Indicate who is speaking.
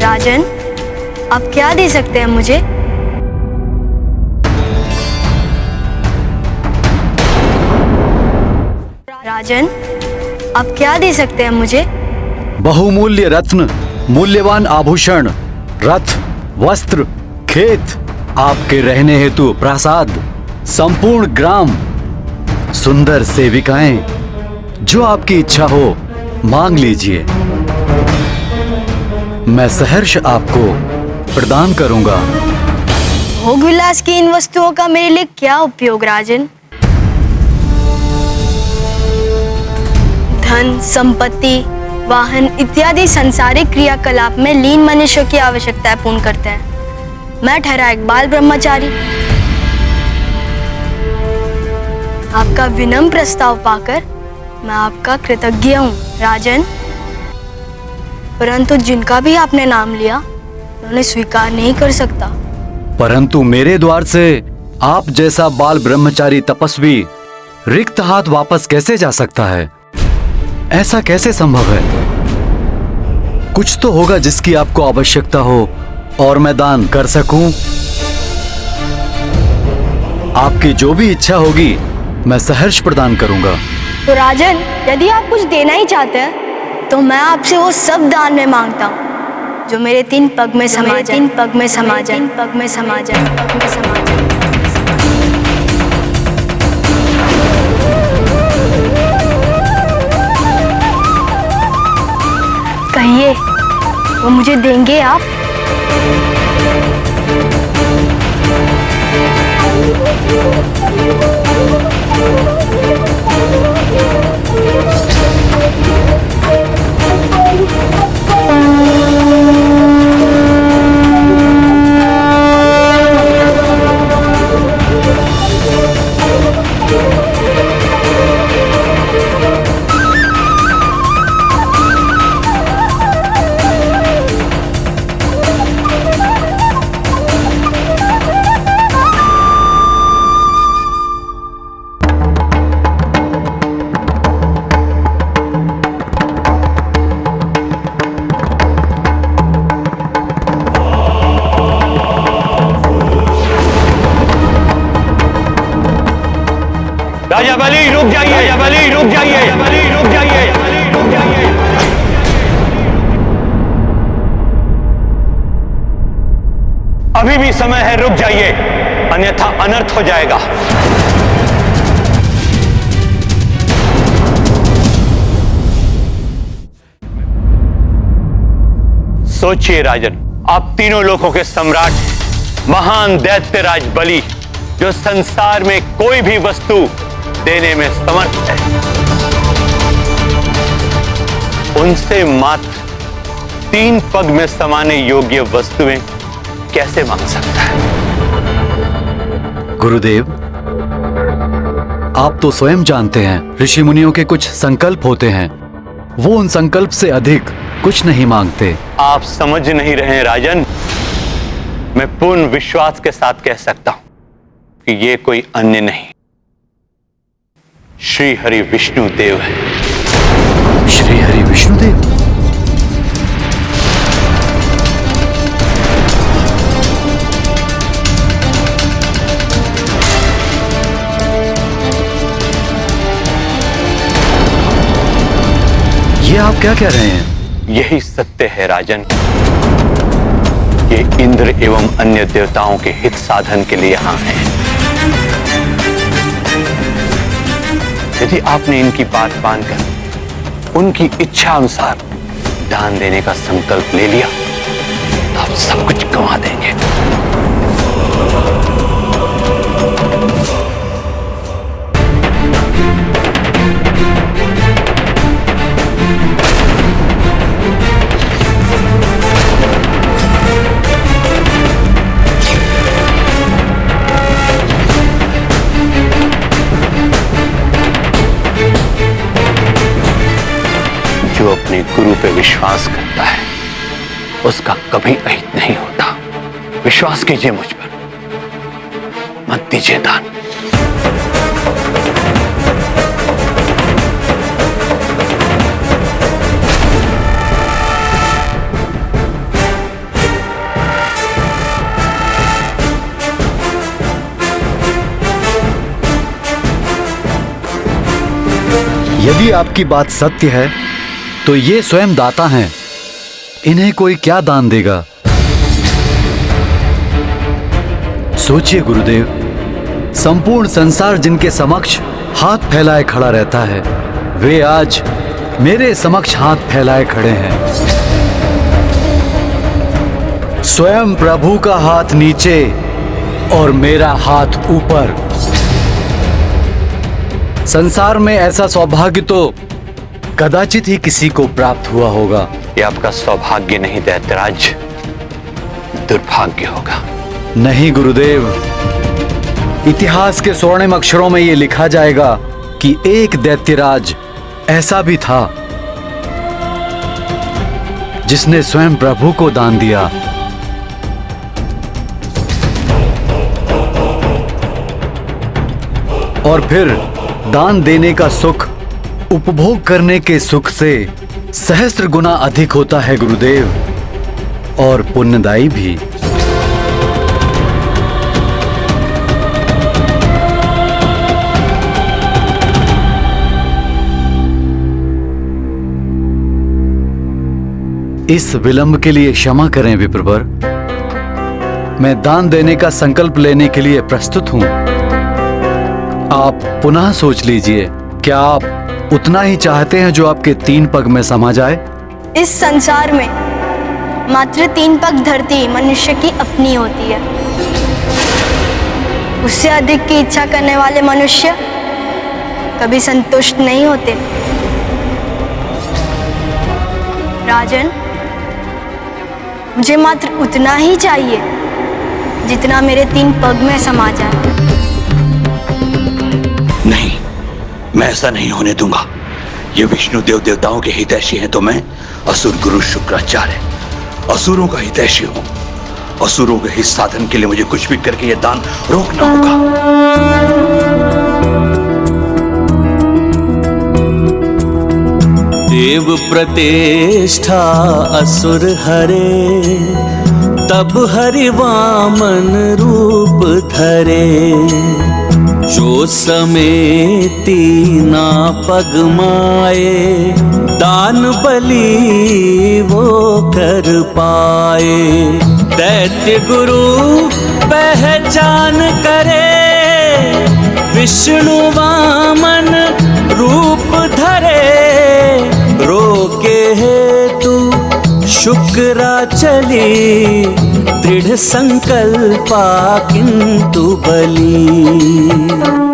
Speaker 1: राजन, आप क्या दे सकते हैं मुझे? राजन, आप क्या दे सकते हैं मुझे?
Speaker 2: बहुमूल्य रत्न, मूल्यवान आभूषण, रथ, वस्त्र, खेत, आपके रहने हेतु प्रासाद, संपूर्ण ग्राम, सुंदर सेविकाएं, जो आपकी इच्छा हो मांग लीजिए। मैं सहर्ष आपको प्रदान करूंगा।
Speaker 1: भोग विलास की इन वस्तुओं का मेरे लिए क्या उपयोग राजन? धन, संपत्ति, वाहन इत्यादि सांसारिक क्रियाकलाप में लीन मनुष्य की आवश्यकताएं पूर्ण करते हैं। मैं ठहरा एक बाल ब्रह्मचारी। आपका विनम्र प्रस्ताव पाकर मैं आपका कृतज्ञ हूँ राजन, परंतु जिनका भी आपने नाम लिया उन्हें स्वीकार नहीं कर सकता।
Speaker 2: परंतु मेरे द्वार से आप जैसा बाल ब्रह्मचारी तपस्वी रिक्त हाथ वापस कैसे जा सकता है? ऐसा कैसे संभव है? कुछ तो होगा जिसकी आपको आवश्यकता हो और मैं दान कर सकूं। आपकी जो भी इच्छा होगी मैं सहर्ष प्रदान करूंगा।
Speaker 1: तो राजन, यदि आप कुछ देना ही चाहते हैं तो मैं आपसे वो सब दान में मांगता हूँ जो मेरे 3 पग में समा जाए, 3 पग में समा जाए, 3 पग में समा जाए, पग में समा जाए। कहिए, वो मुझे देंगे आप?
Speaker 3: राजा बलि रुक जाइए, राजा बलि रुक जाइए, राजा बलि रुक जाइए, राजा बलि रुक जाइए। अभी भी समय है, रुक जाइए, अन्यथा अनर्थ हो जाएगा। सोचिए राजन, आप तीनों लोगों के सम्राट हैं, महान दैत्यराज बलि, जो संसार में कोई भी वस्तु देने में समर्थ है, उनसे मात्र 3 पग में समाने योग्य वस्तुएं कैसे मांग सकता है?
Speaker 2: गुरुदेव, आप तो स्वयं जानते हैं ऋषि मुनियों के कुछ संकल्प होते हैं, वो उन संकल्प से अधिक कुछ नहीं मांगते।
Speaker 3: आप समझ नहीं रहे हैं राजन। मैं पूर्ण विश्वास के साथ कह सकता हूं कि ये कोई अन्य नहीं, श्री हरि विष्णु देव है।
Speaker 2: श्री हरि विष्णु देव? ये आप क्या कह रहे हैं?
Speaker 3: यही सत्य है राजन। ये इंद्र एवं अन्य देवताओं के हित साधन के लिए यहां हैं। यदि आपने इनकी बात मानकर उनकी इच्छा अनुसार दान देने का संकल्प ले लिया तो आप सब कुछ गंवा देंगे। जो अपने गुरु पे विश्वास करता है उसका कभी अहित नहीं होता। विश्वास कीजिए मुझ पर, मत दीजिए दान।
Speaker 2: यदि आपकी बात सत्य है तो ये स्वयं दाता हैं, इन्हें कोई क्या दान देगा? सोचिए गुरुदेव, संपूर्ण संसार जिनके समक्ष हाथ फैलाए खड़ा रहता है, वे आज मेरे समक्ष हाथ फैलाए खड़े हैं। स्वयं प्रभु का हाथ नीचे और मेरा हाथ ऊपर। संसार में ऐसा सौभाग्य तो कदाचित ही किसी को प्राप्त हुआ होगा।
Speaker 3: ये आपका सौभाग्य नहीं दैत्यराज, दुर्भाग्य होगा।
Speaker 2: नहीं गुरुदेव, इतिहास के स्वर्णिम अक्षरों में यह लिखा जाएगा कि एक दैत्यराज ऐसा भी था जिसने स्वयं प्रभु को दान दिया। और फिर दान देने का सुख उपभोग करने के सुख से सहस्त्र गुना अधिक होता है गुरुदेव, और पुण्यदायी भी। इस विलंब के लिए क्षमा करें विप्रवर। मैं दान देने का संकल्प लेने के लिए प्रस्तुत हूं। आप पुनः सोच लीजिए, क्या आप उतना ही चाहते हैं जो आपके 3 पग में समा जाए?
Speaker 1: इस संसार में मात्र 3 पग धरती मनुष्य की अपनी होती है। उससे अधिक की इच्छा करने वाले मनुष्य कभी संतुष्ट नहीं होते। राजन, मुझे मात्र उतना ही चाहिए जितना मेरे 3 पग में समा जाए।
Speaker 4: नहीं, मैं ऐसा नहीं होने दूंगा। ये विष्णु देव देवताओं के हितैषी हैं तो मैं असुर गुरु शुक्राचार्य असुरों का हितैषी हूं। असुरों के हित साधन के लिए मुझे कुछ भी करके यह दान रोकना होगा।
Speaker 5: देव प्रतिष्ठा असुर हरे, तब हरि वामन रूप धरे। जो समेती ना पग माए, दान बलि वो कर पाए। दैत्य गुरु पहचान करे, विष्णु वामन रूप धरे। रोके हेतु शुक्रा चली, दृढ़ संकल्पा किंतु बली।